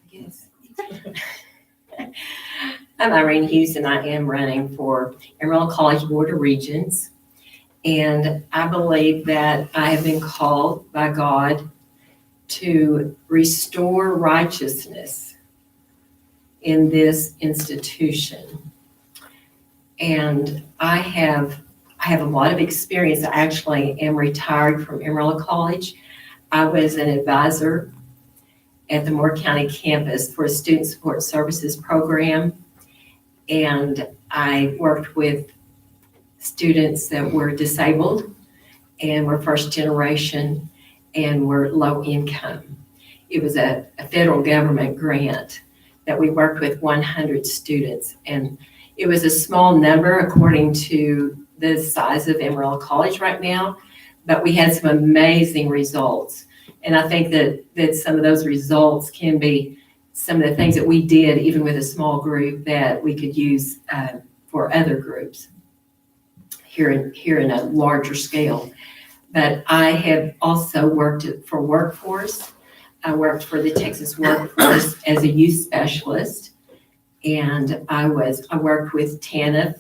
I guess. I'm Irene Hughes, and I am running for Amarillo College Board of Regents. And I believe that I have been called by God to restore righteousness in this institution. And I have a lot of experience. I actually am retired from Amarillo College. I was an advisor at the Moore County campus for a student support services program. And I worked with students that were disabled and were first generation and were low income. It was a federal government grant that we worked with 100 students. And it was a small number according to the size of Amarillo College right now, but we had some amazing results. And I think that some of those results can be some of the things that we did, even with a small group, that we could use for other groups here in a larger scale. But I have also worked for Workforce. I worked for the Texas Workforce as a youth specialist, and I worked with TANF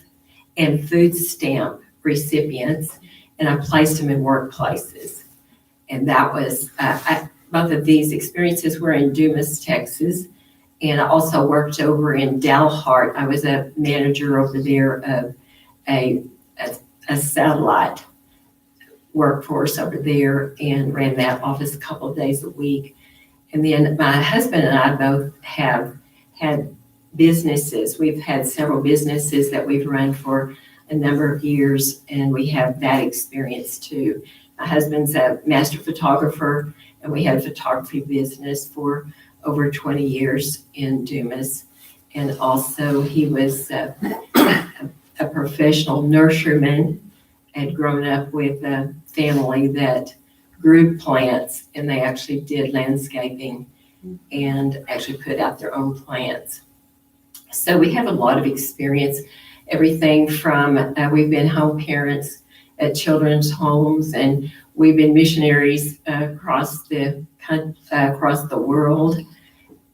and food stamp recipients, and I placed them in workplaces. And that was, both of these experiences were in Dumas, Texas. And I also worked over in Dalhart. I was a manager over there of a satellite workforce over there and ran that office a couple of days a week. And then my husband and I both have had businesses. We've had several businesses that we've run for a number of years, and we have that experience too. My husband's a master photographer, and we had a photography business for over 20 years in Dumas. And also he was a professional nurseryman, had grown up with a family that grew plants, and they actually did landscaping and actually put out their own plants. So we have a lot of experience, everything from, we've been home parents at children's homes, and we've been missionaries across the world,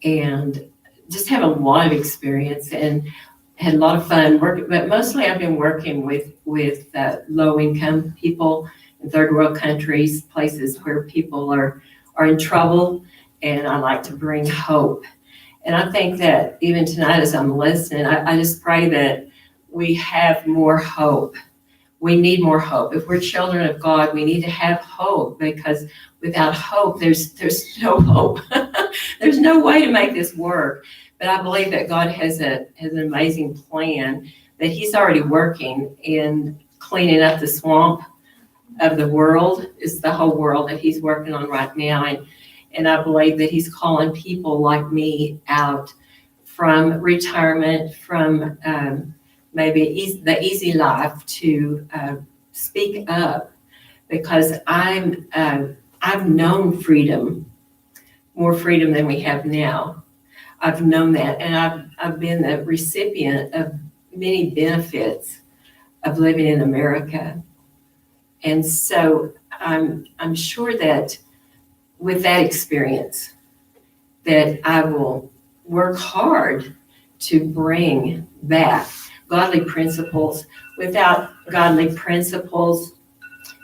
and just have a lot of experience and had a lot of fun working. But mostly I've been working with low-income people in third world countries, places where people are in trouble, and I like to bring hope. And I think that even tonight as I'm listening, I just pray that we have more hope. We need more hope. If we're children of God, we need to have hope, because without hope, there's no hope. There's no way to make this work. But I believe that God has an amazing plan, that he's already working in cleaning up the swamp of the world. It's the whole world that he's working on right now. And I believe that he's calling people like me out from retirement, from maybe the easy life to speak up, because I've known freedom, more freedom than we have now. I've known that, and I've been the recipient of many benefits of living in America. And so I'm sure that with that experience, that I will work hard to bring back godly principles. Without godly principles,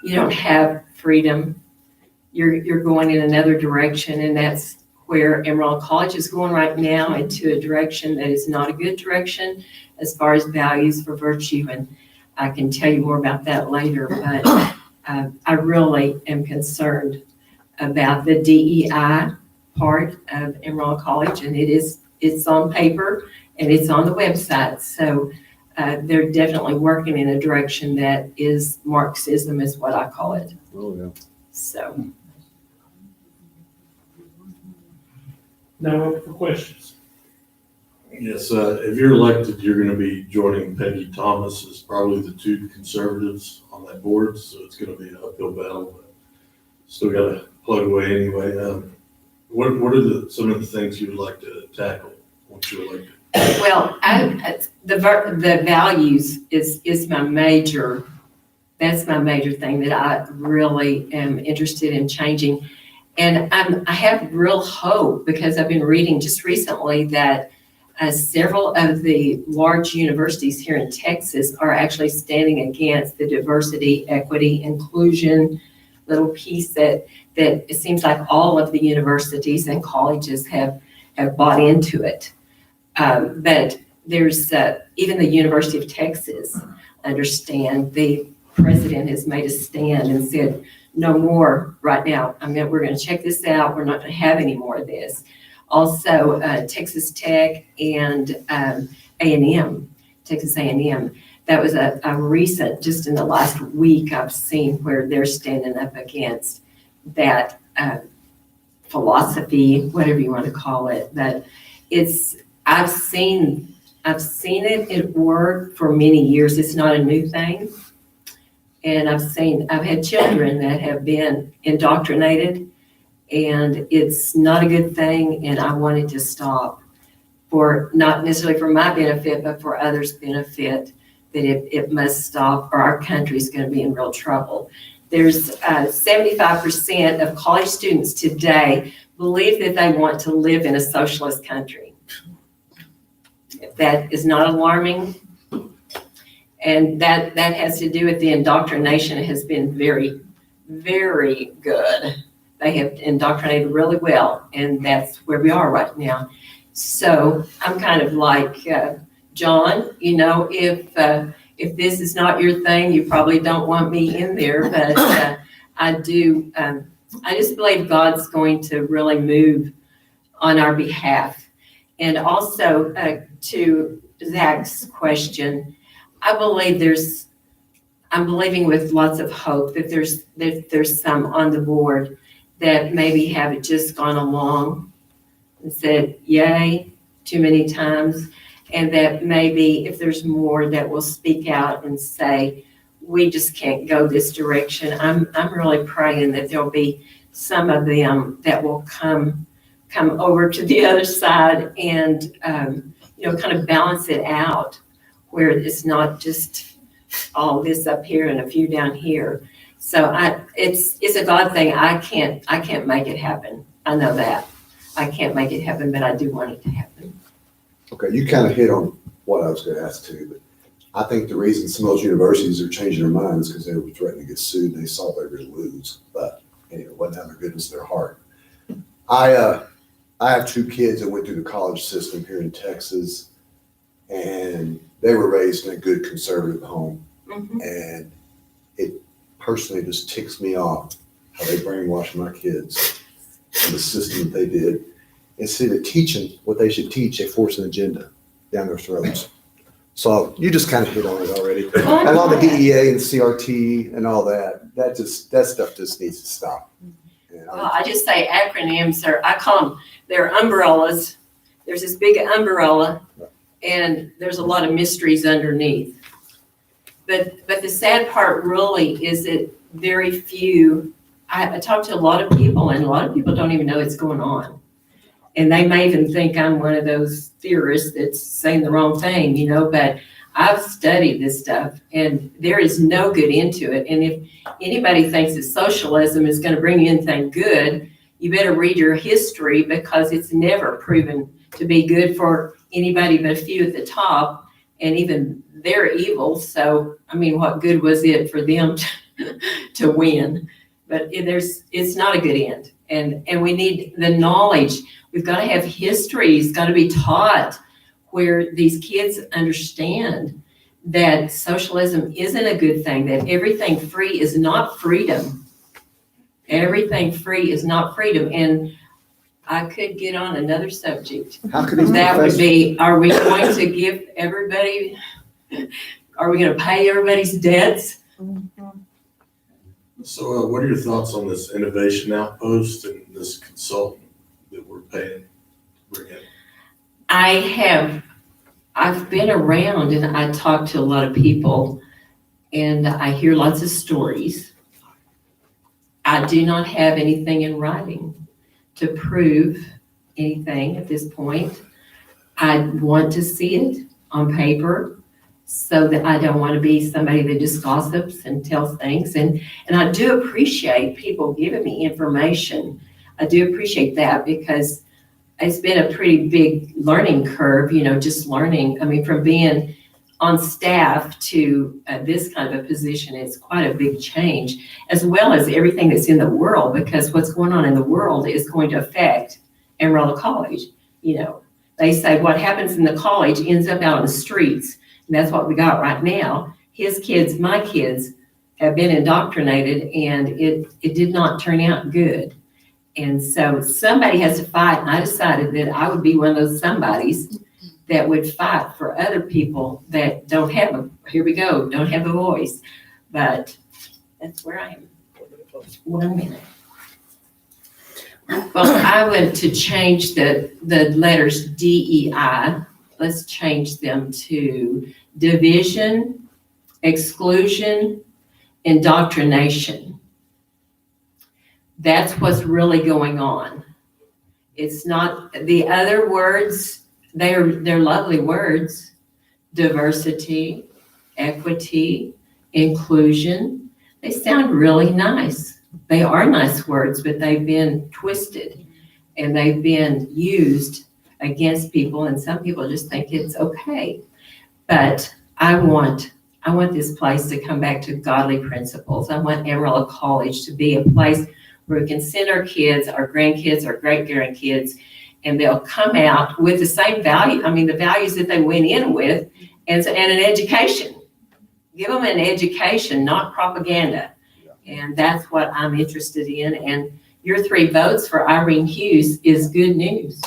you don't have freedom. You're going in another direction, and that's where Emerald College is going right now, into a direction that is not a good direction as far as values for virtue. And I can tell you more about that later, but I really am concerned about the DEI part of Emerald College, and it's on paper and it's on the website. So they're definitely working in a direction that is Marxism, is what I call it. Oh, yeah. So. Now for questions. Yes, if you're elected, you're gonna be joining Peggy Thomas as probably the two conservatives on that board, so it's gonna be an uphill battle, but still gotta plug away anyway. What are some of the things you would like to tackle once you're elected? Well, the values is my major, that's my major thing that I really am interested in changing. And I have real hope, because I've been reading just recently that several of the large universities here in Texas are actually standing against the diversity, equity, inclusion little piece that it seems like all of the universities and colleges have bought into it. But there's even the University of Texas understand. The president has made a stand and said, no more right now. I mean, we're going to check this out. We're not going to have any more of this. Also, Texas Tech and A&M, Texas A&M. That was a recent, just in the last week, I've seen where they're standing up against that philosophy, whatever you want to call it. That I've seen it at work for many years. It's not a new thing. And I've had children that have been indoctrinated, and it's not a good thing, and I want it to stop, for not necessarily for my benefit, but for others' benefit, that it must stop, or our country's going to be in real trouble. There's 75% of college students today believe that they want to live in a socialist country. If that is not alarming, and that has to do with the indoctrination has been very, very good. They have indoctrinated really well, and that's where we are right now. So I'm kind of like John, if this is not your thing, you probably don't want me in there, but I just believe God's going to really move on our behalf. And also to Zach's question, I'm believing with lots of hope that there's some on the board that maybe have just gone along and said yay too many times, and that maybe if there's more that will speak out and say, we just can't go this direction. I'm really praying that there'll be some of them that will come over to the other side and kind of balance it out, where it's not just all this up here and a few down here. So it's a God thing. I can't make it happen. I know that. I can't make it happen, but I do want it to happen. Okay, you kind of hit on what I was going to ask too, but I think the reason some of those universities are changing their minds because they were threatening to get sued and they saw they were going to lose. But anyway, it wasn't out of their goodness of their heart. I have two kids that went through the college system here in Texas, and they were raised in a good conservative home. Mm-hmm. And it personally just ticks me off how they brainwashed my kids and the system that they did. Instead of teaching what they should teach, they force an agenda down their throats. So you just kind of hit on it already. And all the DEA and CRT and all that stuff just needs to stop. Well, I just say acronyms, I call them, they're umbrellas. There's this big umbrella, and there's a lot of mysteries underneath. But the sad part really is that very few, I talk to a lot of people, and a lot of people don't even know it's going on. And they may even think I'm one of those theorists that's saying the wrong thing, but I've studied this stuff, and there is no good end to it. And if anybody thinks that socialism is going to bring you anything good, you better read your history, because it's never proven to be good for anybody but a few at the top, and even they're evil. So, what good was it for them to win? But it's not a good end. And we need the knowledge. We've got to have history. It's got to be taught where these kids understand that socialism isn't a good thing, that everything free is not freedom. Everything free is not freedom. And I could get on another subject. How could these That would professors- be, are we going to give everybody, are we going to pay everybody's debts? So what are your thoughts on this innovation outpost and this consultant that we're paying to bring in? I've been around and I talk to a lot of people and I hear lots of stories. I do not have anything in writing to prove anything at this point. I want to see it on paper so that I don't want to be somebody that just gossips and tells things. And I do appreciate people giving me information. I do appreciate that because it's been a pretty big learning curve, just learning. From being on staff to this kind of a position, it's quite a big change, as well as everything that's in the world, because what's going on in the world is going to affect Amarillo College. They say what happens in the college ends up out on the streets, and that's what we got right now. His kids, my kids, have been indoctrinated, and it did not turn out good. And so somebody has to fight, and I decided that I would be one of those somebodies that would fight for other people that don't have don't have a voice. But that's where I am. 1 minute. Well, I went to change the letters DEI. Let's change them to division, exclusion, indoctrination. That's what's really going on. It's not the other words. They're lovely words. Diversity, equity, inclusion. They sound really nice. They are nice words, but they've been twisted and they've been used against people, and some people just think it's okay. But I want this place to come back to godly principles. I want Amarillo College to be a place where we can send our kids, our grandkids, our great-grandkids, and they'll come out with the same value, the values that they went in with, and an education. Give them an education, not propaganda. And that's what I'm interested in. And your 3 votes for Irene Hughes is good news.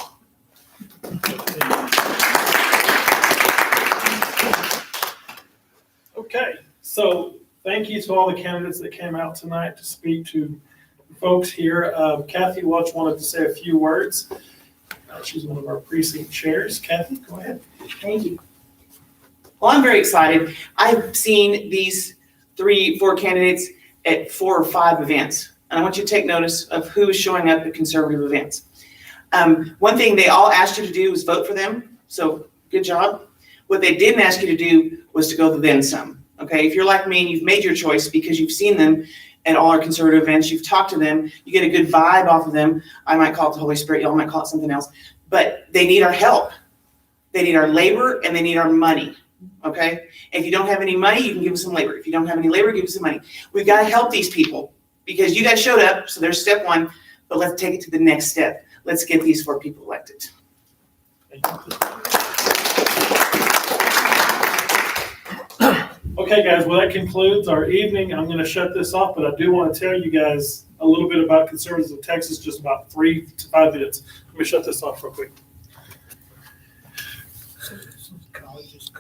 Okay, so thank you to all the candidates that came out tonight to speak to folks here. Kathy Welch wanted to say a few words. She's one of our precinct chairs. Kathy, go ahead. Thank you. Well, I'm very excited. I've seen these 4 candidates at 4 or 5 events, and I want you to take notice of who is showing up at conservative events. One thing they all asked you to do was vote for them, so good job. What they didn't ask you to do was to go to then some, okay? If you're like me and you've made your choice because you've seen them at all our conservative events, you've talked to them, you get a good vibe off of them. I might call it the Holy Spirit, y'all might call it something else, but they need our help. They need our labor and they need our money, okay? If you don't have any money, you can give us some labor. If you don't have any labor, give us some money. We've got to help these people because you guys showed up, so there's step 1, but let's take it to the next step. Let's get these 4 people elected. Okay, guys, well, that concludes our evening. I'm going to shut this off, but I do want to tell you guys a little bit about Conservatives of Texas, just about 3 to 5 minutes. Let me shut this off real quick. Colleges,